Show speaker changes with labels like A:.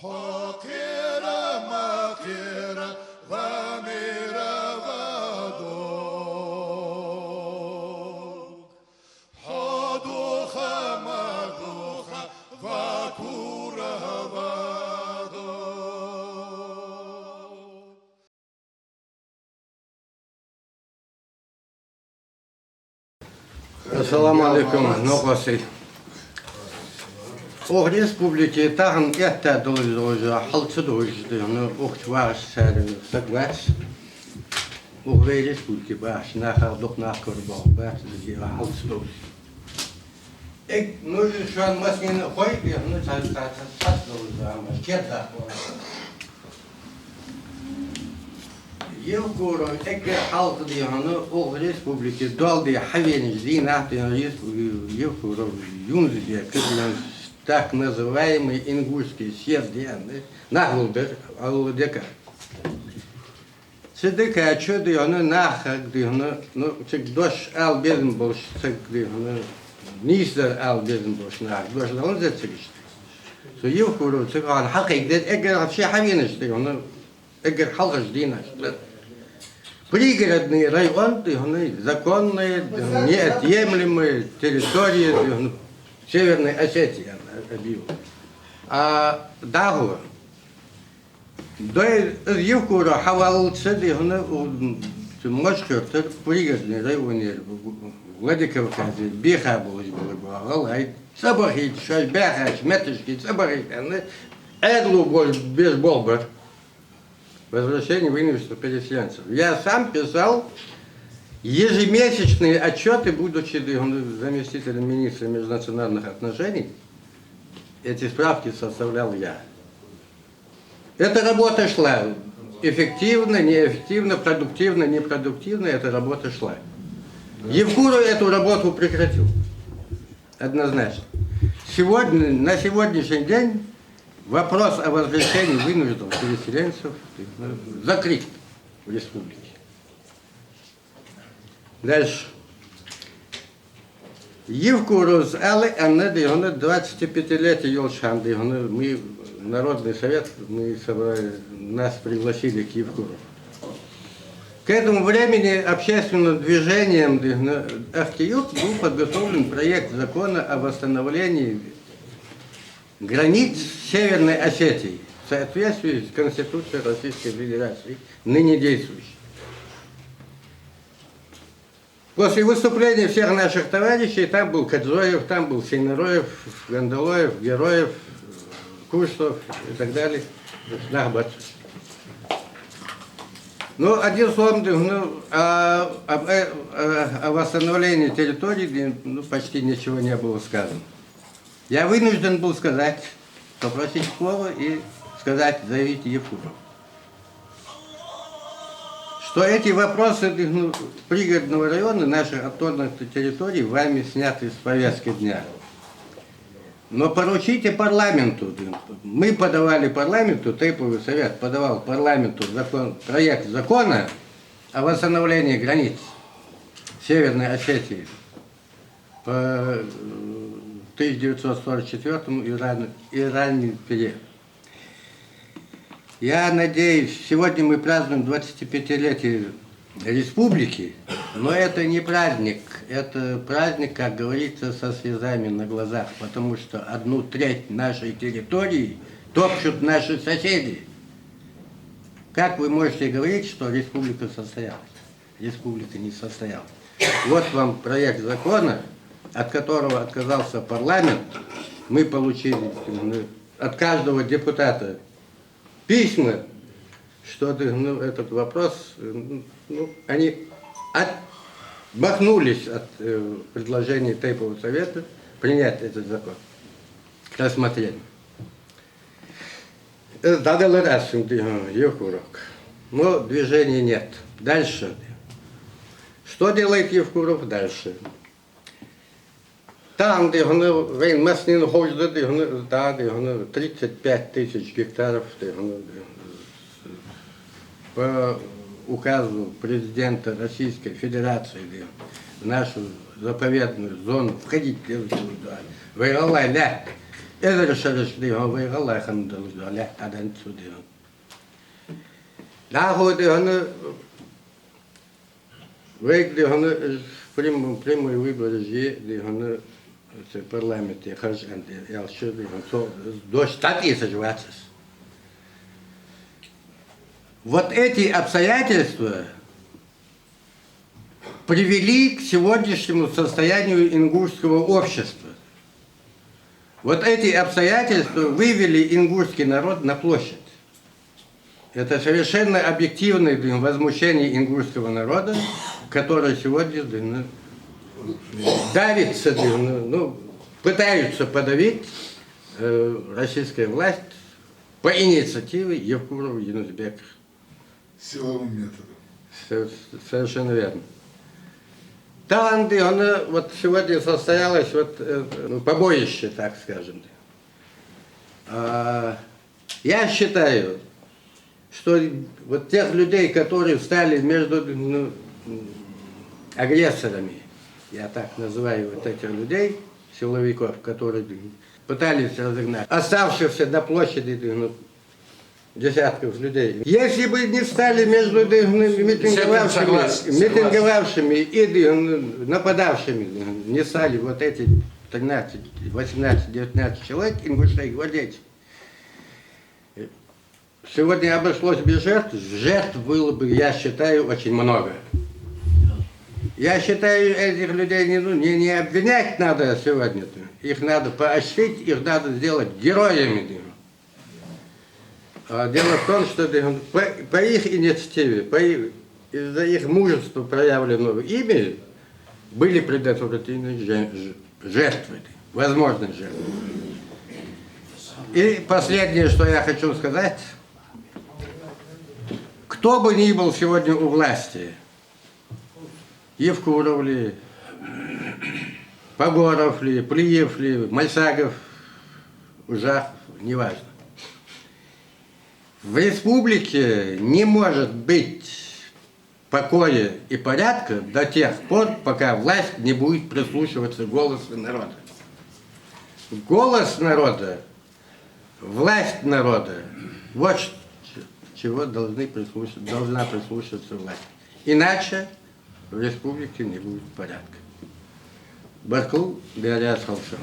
A: حقيرة مقيرة غامرة غدوك حدوخة مدوخة غكورة غدوك.
B: Assalamu alaikum, noqosi. O республики тагын этта должа халчы дойжды, ну октвар сәрі сәгвәс. O республики баш нахар дох нахар бал баш ди халчы дойж. Ну şu an maskeni koy, ну сәс должа, кетта. Yılguru ege halkı diyanı o Respubliki daldı haveni zina diyan Yılguru Yunziye kızılan так называемый ингушский съезд диянı nahuldur aludeka. Sıdıka çö diyanı nahak diyanı no çık doş al bezin boş çık diyanı nisler al bezin boş nah doş lan zet çıkıştı. So Yılguru çıkan hakikaten ege şey haveni diyanı ege halkı dina. Пригородный район, законные, неотъемлемые территории Северной Осетии. А Дагу, до Юкура Хавалцы, Мошкер, пригородный район, Владикавказе, Биха был, Сабахит, Шайбяха, Шметышки, Сабахит, Эдлу без Болбар. Возвращение вынужденных переселенцев. Я сам писал ежемесячные отчеты, будучи заместителем министра межнациональных отношений. Эти справки составлял я. Эта работа шла. Эффективно, неэффективно, продуктивно, непродуктивно. Эта работа шла. Евкуру эту работу прекратил. Однозначно. На сегодняшний день вопрос о возвращении вынужденных переселенцев закрыт в республике. Дальше. Евкурус Алы Аннеды, 25-летие Елшанды, мы, Народный совет, нас пригласили к Евкуру. К этому времени общественным движением Ахтиюк был подготовлен проект закона о восстановлении границ Северной Осетии в соответствии с Конституцией Российской Федерации, ныне действующей. После выступления всех наших товарищей, там был Кадзоев, там был Сейнароев, Гандалоев, Героев, Куштов и так далее, Нахбат. Ну, один словом, о восстановлении территории почти ничего не было сказано. Я вынужден был сказать, попросить слова и сказать, заявить Евкуру, что эти вопросы пригородного района, наших автономных территорий, вами сняты с повестки дня. Но поручите парламенту, мы подавали парламенту, Тейповый совет подавал парламенту проект закона о восстановлении границ Северной Осетии по 1944 и ранний период. Я надеюсь, сегодня мы празднуем 25-летие республики, но это не праздник, это праздник, как говорится, со слезами на глазах, потому что 1/3 нашей территории топчут наши соседи. Как вы можете говорить, что республика состоялась? Республика не состоялась. Вот вам проект закона, от которого отказался парламент. Мы получили от каждого депутата письма, что этот вопрос, они отмахнулись от предложения Тейпового совета принять этот закон к рассмотрению. Дадал раз Евкурок, но движения нет. Дальше. Что делает Евкуров дальше? Там, где Маснин ходит, 35 тысяч гектаров по указу президента Российской Федерации в нашу заповедную зону входить. Edelşerişliği Allah'ın dalı Allah'tan sudiyor. Daha diyor ve diyor прямые выборы diyor в парламенте хожанды ялшы diyor до 100 тысяч ватсис. Вот эти обстоятельства привели к сегодняшнему состоянию ингушского общества. Вот эти обстоятельства вывели ингушский народ на площадь. Это совершенно объективное возмущение ингушского народа, который сегодня давится, пытаются подавить российская власть по инициативе Евкурова Янузбека.
A: Силовым методом.
B: Совершенно верно. Таланты, вот сегодня состоялось побоище, так скажем. Я считаю, что вот тех людей, которые стали между агрессорами, я так называю вот этих людей, силовиков, которые пытались разогнать оставшихся на площади десятков людей. Если бы не стали между митинговавшими и нападавшими, не стали вот эти 13, 18, 19 человек, ингушей гвардейцев, сегодня обошлось без жертв. Жертв было бы, я считаю, очень много. Я считаю, этих людей не обвинять надо сегодня. Их надо поощрить, их надо сделать героями. Дело в том, что по их инициативе, из-за их мужества, проявленного ими, были предотвращены жертвы, возможные жертвы. И последнее, что я хочу сказать. Кто бы ни был сегодня у власти, Евкуров ли, Погоров ли, Плиев ли, Мальсагов, Ужахов, неважно. В республике не может быть покоя и порядка до тех пор, пока власть не будет прислушиваться к голосу народа. Голос народа, власть народа, вот чего должна прислушиваться власть. Иначе в республике не будет порядка. Баркул Биаряс Халшан.